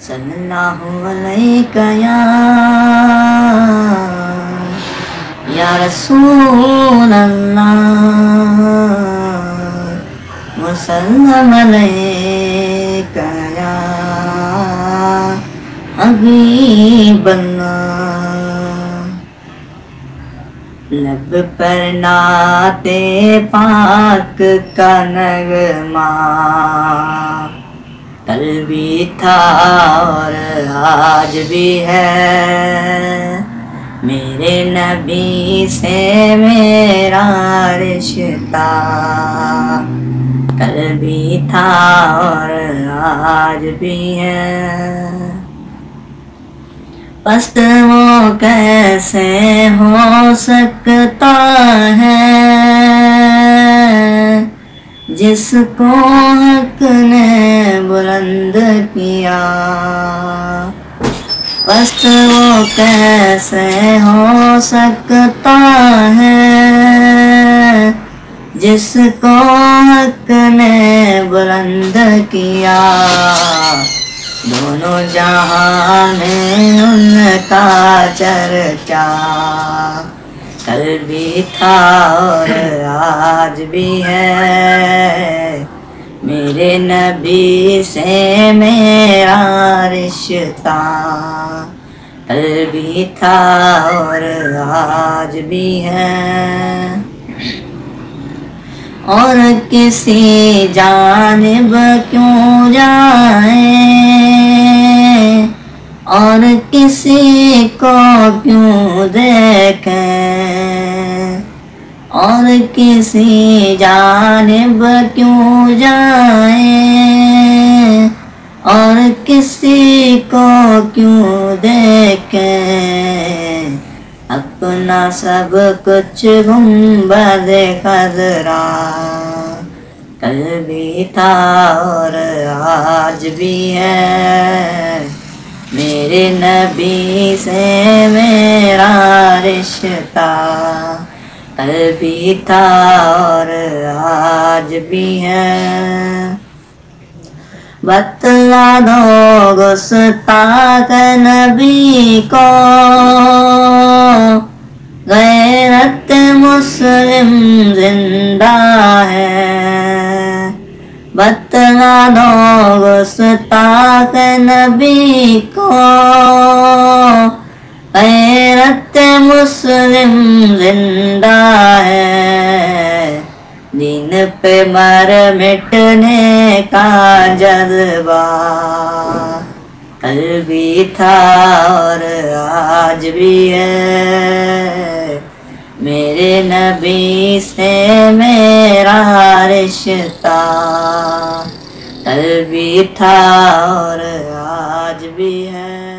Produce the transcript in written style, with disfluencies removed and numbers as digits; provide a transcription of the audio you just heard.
सल्लल्लाहु अलैका या रसूल अल्लाह वसल्लम अलैका या हबीब अल्लाह। लब पर नाते पाक का नगमा कल भी था और आज भी है, मेरे नबी से मेरा रिश्ता कल भी था और आज भी है। पस्त वो कैसे हो सकता है जिसको हक ने बुलंद किया, पस्त वो कैसे हो सकता है जिसको हक ने बुलंद किया। दोनों जहां में उनका चर्चा कल भी था और आज भी है, मेरे नबी से मेरा रिश्ता कल भी था और आज भी है। और किसी जानिब क्यों जाए और किसी को क्यों देखें, और किसी जानिब क्यों जाए और किसी को क्यों देखें, अपना सब कुछ गुंबद खजरा कल भी था और आज भी है, मेरे नबी से मेरा रिश्ता कल भी था और आज भी है। बतला दो गुस्ताख नबी को गैरत मुस्लिम जिंदा है, बतला दो गुस्ताख नबी को गैरत मुस्लिम जिंदा है, दीन पे मर मिटने का जज्बा कल भी था और आज भी है, मेरे नबी से मेरा रिश्ता कल भी था और आज भी है।